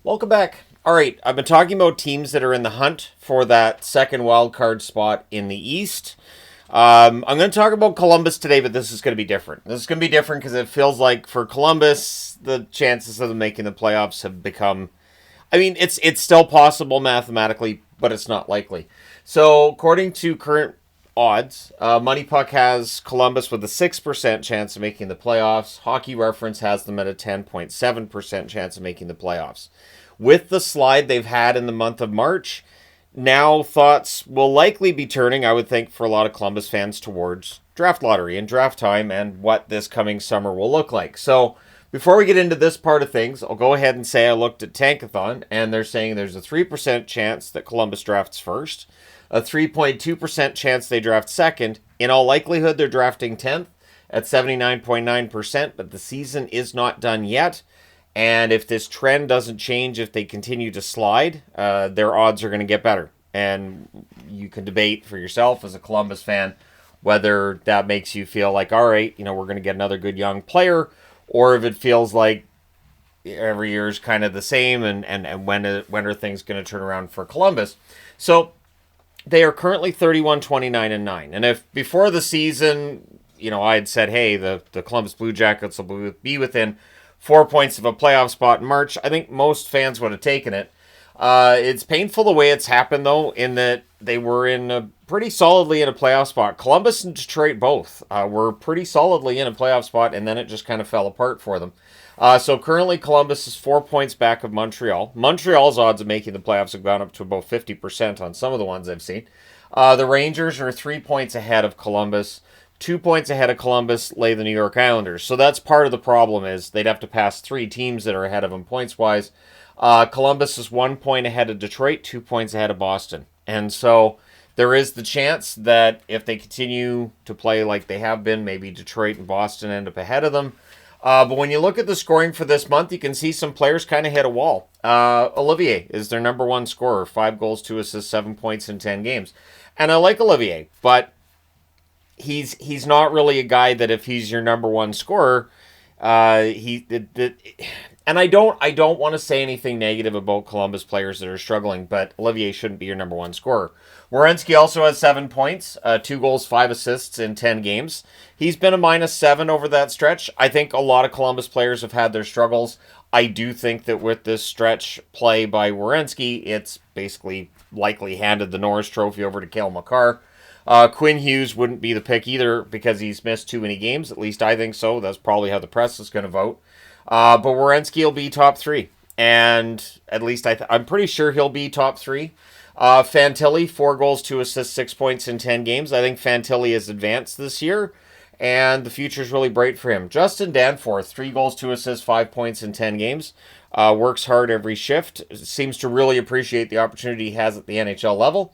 Welcome back. All right, I've been talking about teams that are in the hunt for that second wild card spot in the East. I'm going to talk about Columbus today, but this is going to be different. This is going to be different because it feels like for Columbus, the chances of them making the playoffs have become. I mean, it's still possible mathematically, but it's not likely. So, according to current odds, Money Puck has Columbus with a 6% chance of making the playoffs. Hockey Reference has them at a 10.7% chance of making the playoffs. With the slide they've had in the month of March, now thoughts will likely be turning, I would think, for a lot of Columbus fans towards draft lottery and draft time and what this coming summer will look like. So, before we get into this part of things, I'll go ahead and say I looked at Tankathon, and they're saying there's a 3% chance that Columbus drafts first, a 3.2% chance they draft second. In all likelihood, they're drafting 10th at 79.9%, but the season is not done yet. And if this trend doesn't change, if they continue to slide, their odds are going to get better. And you can debate for yourself as a Columbus fan whether that makes you feel like, all right, we're going to get another good young player, or if it feels like every year is kind of the same, and when are things going to turn around for Columbus? So they are currently 31, 29, and 9. And if before the season, I had said, hey, the Columbus Blue Jackets will be within 4 points of a playoff spot in March, I think most fans would have taken it. It's painful the way it's happened, though, in that they were pretty solidly in a playoff spot. Columbus and Detroit both were pretty solidly in a playoff spot, and then it just kind of fell apart for them. So currently Columbus is 4 points back of Montreal. Montreal's odds of making the playoffs have gone up to about 50% on some of the ones I've seen. The Rangers are 3 points ahead of Columbus. 2 points ahead of Columbus lay the New York Islanders. So that's part of the problem, is they'd have to pass three teams that are ahead of them points-wise. Columbus is 1 point ahead of Detroit, 2 points ahead of Boston. And so there is the chance that if they continue to play like they have been, maybe Detroit and Boston end up ahead of them. But when you look at the scoring for this month, you can see some players kind of hit a wall. Olivier is their number one scorer, 5 goals, 2 assists, 7 points in 10 games. And I like Olivier, but he's not really a guy that if he's your number one scorer, and I don't want to say anything negative about Columbus players that are struggling, but Olivier shouldn't be your number one scorer. Werenski also has 7 points, 2 goals, 5 assists in 10 games. He's been a -7 over that stretch. I think a lot of Columbus players have had their struggles. I do think that with this stretch play by Werenski, it's basically likely handed the Norris Trophy over to Cale Makar. Quinn Hughes wouldn't be the pick either because he's missed too many games. At least I think so. That's probably how the press is going to vote. But Werenski will be top 3. And at least I'm pretty sure he'll be top 3. Fantilli, 4 goals, 2 assists, 6 points in 10 games. I think Fantilli has advanced this year, and the future's really bright for him. Justin Danforth, 3 goals, 2 assists, 5 points in 10 games. Works hard every shift. Seems to really appreciate the opportunity he has at the NHL level.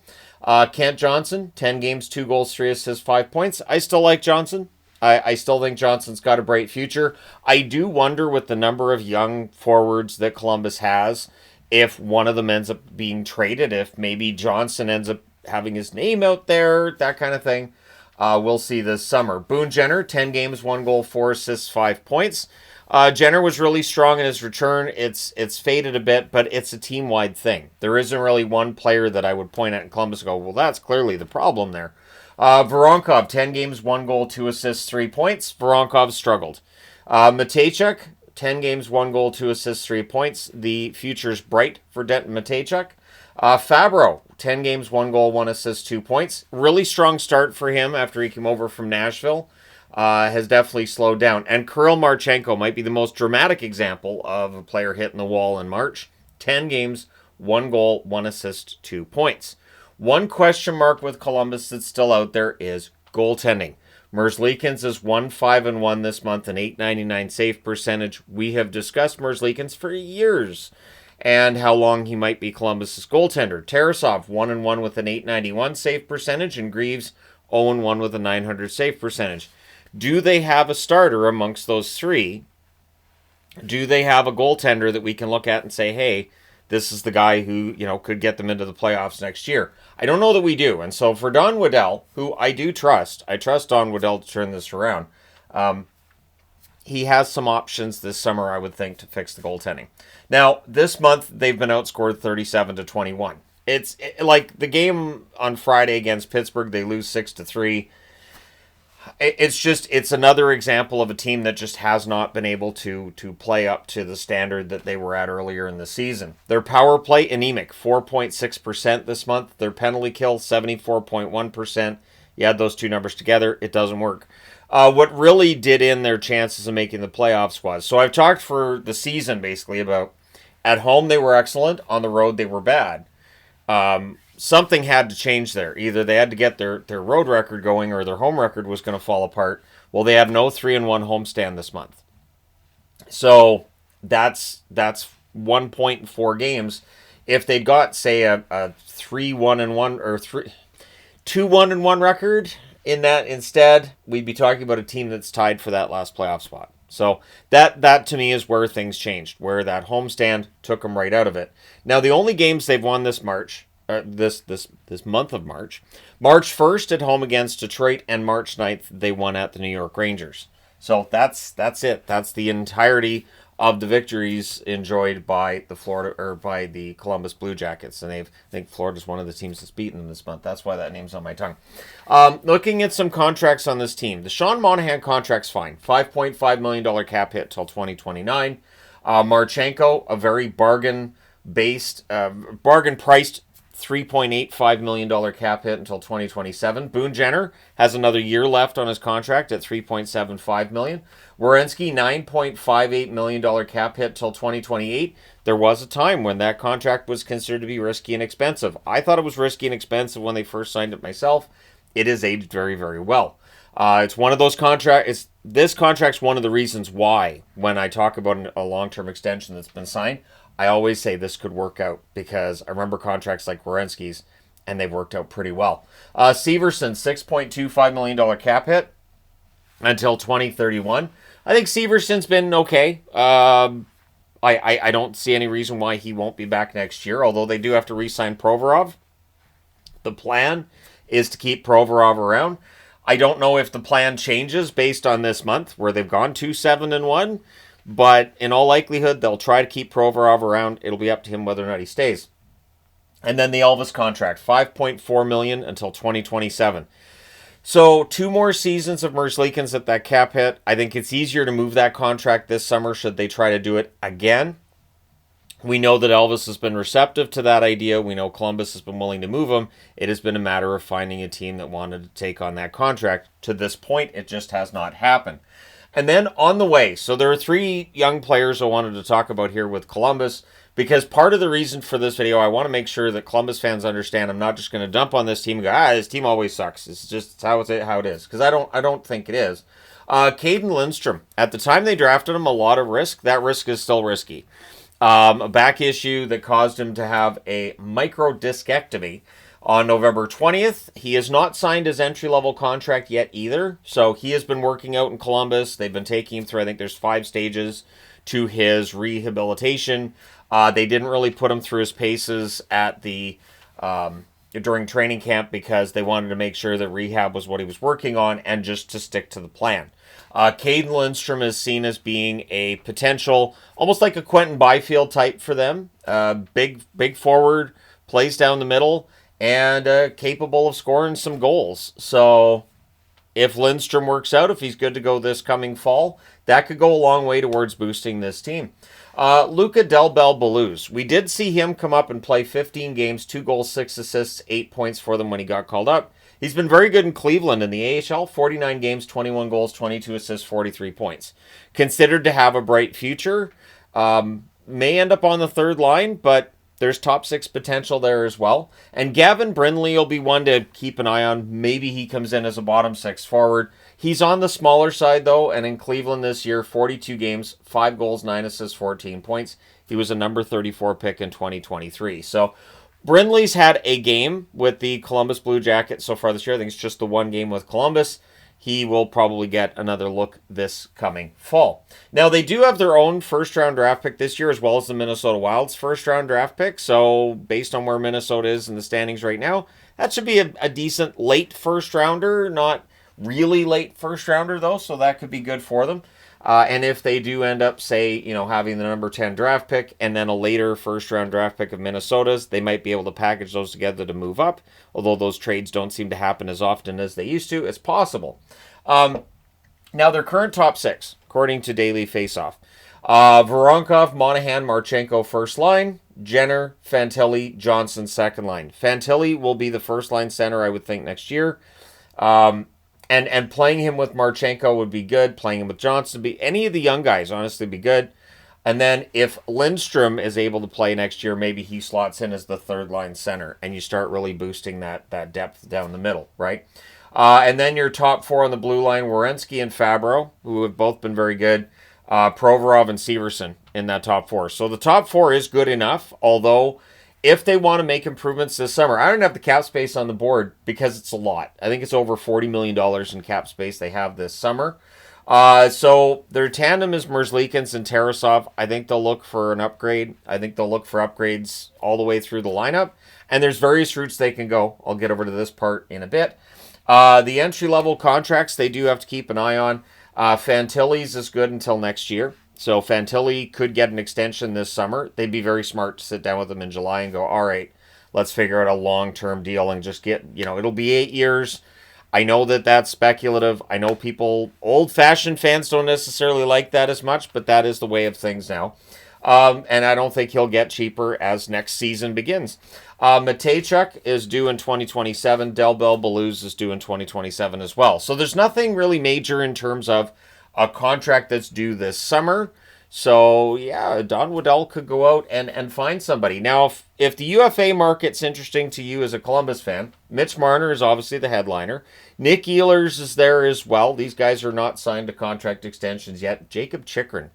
Kent Johnson, 10 games, 2 goals, 3 assists, 5 points. I still like Johnson. I still think Johnson's got a bright future. I do wonder with the number of young forwards that Columbus has, if one of them ends up being traded, if maybe Johnson ends up having his name out there, that kind of thing. We'll see this summer. Boone Jenner, 10 games, 1 goal, 4 assists, 5 points. Jenner was really strong in his return. It's faded a bit, but it's a team-wide thing. There isn't really one player that I would point at in Columbus and go, well, that's clearly the problem there. Voronkov, 10 games, 1 goal, 2 assists, 3 points. Voronkov struggled. Matejchuk, 10 games, 1 goal, 2 assists, 3 points. The future's bright for Denton Matejchuk. Fabro, 10 games, 1 goal, 1 assist, 2 points. Really strong start for him after he came over from Nashville. Has definitely slowed down. And Kirill Marchenko might be the most dramatic example of a player hitting the wall in March. 10 games, 1 goal, 1 assist, 2 points. One question mark with Columbus that's still out there is goaltending. Merzlikins is 1-5-1 this month, an .899 save percentage. We have discussed Merzlikins for years and how long he might be Columbus's goaltender. Tarasov, 1-1 with an .891 save percentage, and Greaves, 0-1 with a .900 save percentage. Do they have a starter amongst those three? Do they have a goaltender that we can look at and say, hey, this is the guy who, could get them into the playoffs next year? I don't know that we do. And so for Don Waddell, who I do trust, I trust Don Waddell to turn this around. he has some options this summer, I would think, to fix the goaltending. Now, this month, they've been outscored 37-21. Like the game on Friday against Pittsburgh, they lose 6-3. It's another example of a team that just has not been able to play up to the standard that they were at earlier in the season. Their power play, anemic, 4.6% this month. Their penalty kill, 74.1%. You add those two numbers together, it doesn't work. What really did in their chances of making the playoffs was, so I've talked for the season basically about at home they were excellent, on the road they were bad. Something had to change there. Either they had to get their road record going or their home record was going to fall apart. Well, they have no 3-1 homestand this month. So that's 1 point in 4 games. If they got, say, a 3-1-1 or 2-1-1 record in that instead, we'd be talking about a team that's tied for that last playoff spot. So that to me is where things changed, where that homestand took them right out of it. Now, the only games they've won this March, this month of March 1st at home against Detroit, and March 9th they won at the New York Rangers. So that's it. That's the entirety of the victories enjoyed by the Columbus Blue Jackets, and I think Florida's one of the teams that's beaten them this month. That's why that name's on my tongue. Looking at some contracts on this team, the Sean Monahan contract's fine, $5.5 million cap hit till 2029. Marchenko, a very bargain-priced $3.85 million cap hit until 2027. Boone Jenner has another year left on his contract at $3.75 million. Werenski, $9.58 million cap hit till 2028. There was a time when that contract was considered to be risky and expensive. I thought it was risky and expensive when they first signed it myself. It has aged very, very well. It's one of those contracts. This contract's one of the reasons why, when I talk about a long-term extension that's been signed, I always say this could work out, because I remember contracts like Werenski's, and they've worked out pretty well. Severson, $6.25 million cap hit until 2031. I think Severson's been okay. I don't see any reason why he won't be back next year, although they do have to re-sign Provorov. The plan is to keep Provorov around. I don't know if the plan changes based on this month, where they've gone 2-7-1, but in all likelihood, they'll try to keep Provorov around. It'll be up to him whether or not he stays. And then the Elvis contract, $5.4 million until 2027. So 2 more seasons of Merzlikins at that cap hit. I think it's easier to move that contract this summer should they try to do it again. We know that Elvis has been receptive to that idea. We know Columbus has been willing to move him. It has been a matter of finding a team that wanted to take on that contract. To this point, it just has not happened. And then on the way, so there are 3 young players I wanted to talk about here with Columbus, because part of the reason for this video, I want to make sure that Columbus fans understand I'm not just going to dump on this team and go, this team always sucks. It's just how it is, because I don't think it is. Caden Lindstrom, at the time they drafted him, a lot of risk. That risk is still risky. A back issue that caused him to have a microdiscectomy on November 20th. He has not signed his entry-level contract yet either, so he has been working out in Columbus. They've been taking him through, I think there's 5 stages to his rehabilitation. They didn't really put him through his paces at during training camp, because they wanted to make sure that rehab was what he was working on and just to stick to the plan. Caden Lindstrom is seen as being a potential, almost like a Quentin Byfield type for them. Big forward, plays down the middle, and capable of scoring some goals. So if Lindstrom works out, if he's good to go this coming fall, that could go a long way towards boosting this team. Luca Del Bel Beluz. We did see him come up and play 15 games, 2 goals, 6 assists, 8 points for them when he got called up. He's been very good in Cleveland in the AHL, 49 games, 21 goals, 22 assists, 43 points. Considered to have a bright future. May end up on the 3rd line, but there's top 6 potential there as well. And Gavin Brindley will be one to keep an eye on. Maybe he comes in as a bottom 6 forward. He's on the smaller side, though, and in Cleveland this year, 42 games, 5 goals, 9 assists, 14 points. He was a number 34 pick in 2023. So Brindley's had a game with the Columbus Blue Jackets so far this year. I think it's just the 1 game with Columbus. He will probably get another look this coming fall. Now, they do have their own first-round draft pick this year, as well as the Minnesota Wild's first-round draft pick. So based on where Minnesota is in the standings right now, that should be a decent late first-rounder. Not really late first-rounder, though, so that could be good for them. And if they do end up, say, having the number 10 draft pick and then a later first round draft pick of Minnesota's, they might be able to package those together to move up. Although those trades don't seem to happen as often as they used to, it's possible. Now, their current top six, according to Daily Faceoff: Voronkov, Monahan, Marchenko first line, Jenner, Fantilli, Johnson second line. Fantilli will be the first line center, I would think, next year. And playing him with Marchenko would be good. Playing him with Johnson would be, any of the young guys, honestly, be good. And then if Lindstrom is able to play next year, maybe he slots in as the third line center, and you start really boosting that depth down the middle, right? And then your top four on the blue line: Werenski and Fabro, who have both been very good. Provorov and Severson in that top four. So the top four is good enough, although if they want to make improvements this summer, I don't have the cap space on the board because it's a lot. I think it's over $40 million in cap space they have this summer. So their tandem is Merzlikins and Tarasov. I think they'll look for an upgrade. I think they'll look for upgrades all the way through the lineup. And there's various routes they can go. I'll get over to this part in a bit. The entry-level contracts they do have to keep an eye on. Fantilli's is good until next year. So Fantilli could get an extension this summer. They'd be very smart to sit down with him in July and go, all right, let's figure out a long-term deal and just get, it'll be 8 years. I know that that's speculative. I know people, old-fashioned fans don't necessarily like that as much, but that is the way of things now. And I don't think he'll get cheaper as next season begins. Matejchuk is due in 2027. Delbel Beluz is due in 2027 as well. So there's nothing really major in terms of a contract that's due this summer. So, yeah, Don Waddell could go out and find somebody. Now, if the UFA market's interesting to you as a Columbus fan, Mitch Marner is obviously the headliner. Nick Ehlers is there as well. These guys are not signed to contract extensions yet. Jacob Chychrun.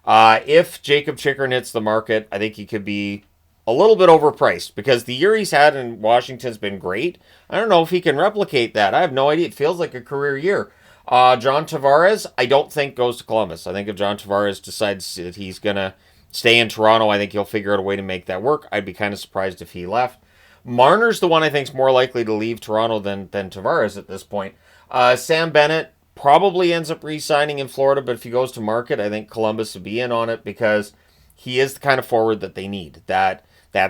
If Jacob Chychrun hits the market, I think he could be a little bit overpriced because the year he's had in Washington's been great. I don't know if he can replicate that. I have no idea. It feels like a career year. John Tavares, I don't think goes to Columbus. I think if John Tavares decides that he's going to stay in Toronto, I think he'll figure out a way to make that work. I'd be kind of surprised if he left. Marner's the one I think is more likely to leave Toronto than Tavares at this point. Sam Bennett probably ends up re-signing in Florida, but if he goes to market, I think Columbus would be in on it because he is the kind of forward that they need. That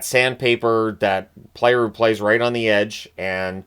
sandpaper, that player who plays right on the edge, and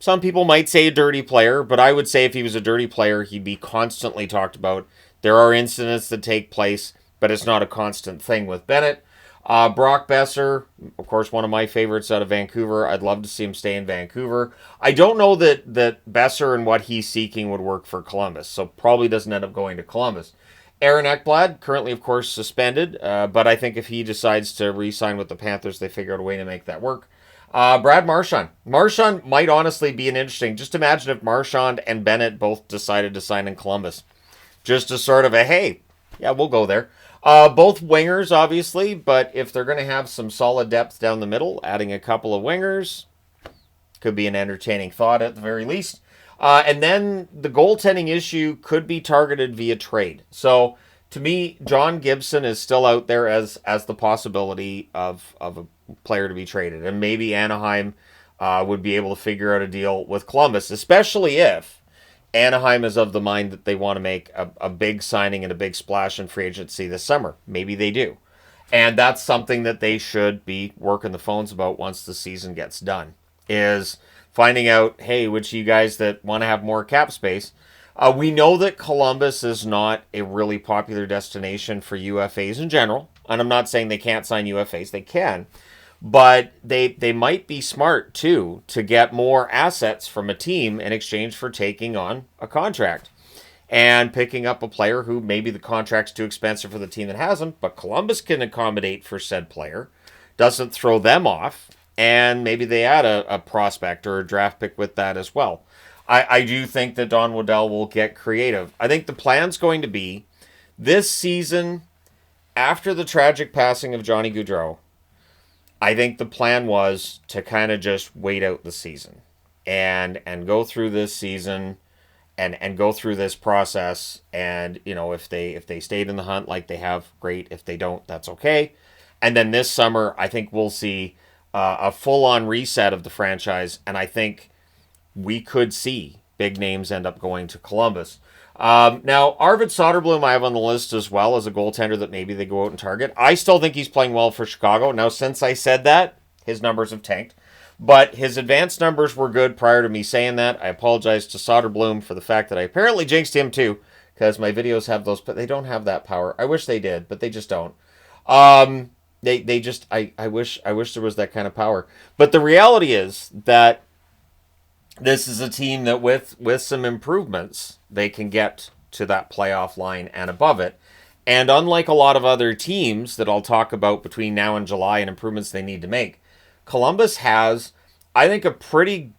some people might say a dirty player, but I would say if he was a dirty player, he'd be constantly talked about. There are incidents that take place, but it's not a constant thing with Bennett. Brock Besser, of course, one of my favorites out of Vancouver. I'd love to see him stay in Vancouver. I don't know that Besser and what he's seeking would work for Columbus, so probably doesn't end up going to Columbus. Aaron Ekblad, currently, of course, suspended, but I think if he decides to re-sign with the Panthers, they figure out a way to make that work. Brad Marchand. Marchand might honestly be an interesting. Just imagine if Marchand and Bennett both decided to sign in Columbus. Just a sort of a, hey, yeah, we'll go there. Both wingers, obviously, but if they're going to have some solid depth down the middle, adding a couple of wingers could be an entertaining thought at the very least. And then the goaltending issue could be targeted via trade. So to me, John Gibson is still out there as the possibility of a player to be traded. And maybe Anaheim would be able to figure out a deal with Columbus, especially if Anaheim is of the mind that they want to make a big signing and a big splash in free agency this summer. Maybe they do. And that's something that they should be working the phones about once the season gets done, is finding out, hey, which of you guys that want to have more cap space. We know that Columbus is not a really popular destination for UFAs in general. And I'm not saying they can't sign UFAs. They can. But they might be smart, too, to get more assets from a team in exchange for taking on a contract. And picking up a player who maybe the contract's too expensive for the team that has him, but Columbus can accommodate for said player, doesn't throw them off, and maybe they add a prospect or a draft pick with that as well. I do think that Don Waddell will get creative. I think the plan's going to be this season, after the tragic passing of Johnny Gaudreau, I think the plan was to kind of just wait out the season and go through this season and go through this process. And, if they stayed in the hunt like they have, great. If they don't, that's okay. And then this summer, I think we'll see a full-on reset of the franchise. And I think we could see big names end up going to Columbus. Now, Arvid Soderblom I have on the list as well as a goaltender that maybe they go out and target. I still think he's playing well for Chicago. Now, since I said that, his numbers have tanked. But his advanced numbers were good prior to me saying that. I apologize to Soderblom for the fact that I apparently jinxed him too, because my videos have those, but they don't have that power. I wish they did, but they just don't. They just I wish there was that kind of power. But the reality is that this is a team that with some improvements, they can get to that playoff line and above it. And unlike a lot of other teams that I'll talk about between now and July and improvements they need to make, Columbus has, I think, a pretty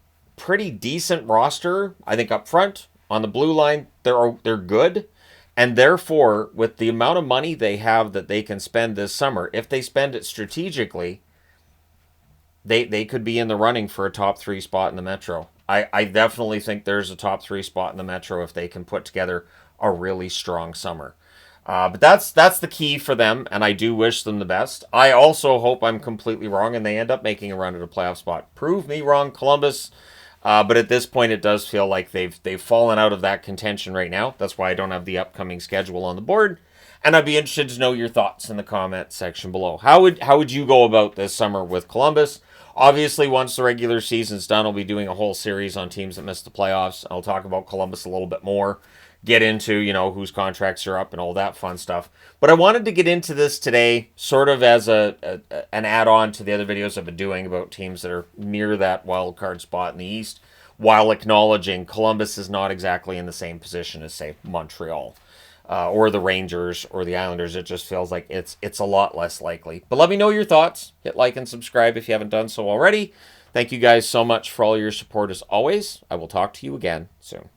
decent roster. I think up front on the blue line, they're good. And therefore, with the amount of money they have that they can spend this summer, if they spend it strategically, they could be in the running for a top 3 spot in the Metro. I definitely think there's a top 3 spot in the Metro if they can put together a really strong summer. But that's the key for them, and I do wish them the best. I also hope I'm completely wrong and they end up making a run at a playoff spot. Prove me wrong, Columbus. But at this point, it does feel like they've fallen out of that contention right now. That's why I don't have the upcoming schedule on the board. And I'd be interested to know your thoughts in the comment section below. How would you go about this summer with Columbus? Obviously, once the regular season's done, I'll be doing a whole series on teams that missed the playoffs. I'll talk about Columbus a little bit more, get into, whose contracts are up and all that fun stuff. But I wanted to get into this today sort of as an add-on to the other videos I've been doing about teams that are near that wild card spot in the East, while acknowledging Columbus is not exactly in the same position as, say, Montreal. Or the Rangers or the Islanders. It just feels like it's a lot less likely. But let me know your thoughts. Hit like and subscribe if you haven't done so already. Thank you guys so much for all your support as always. I will talk to you again soon.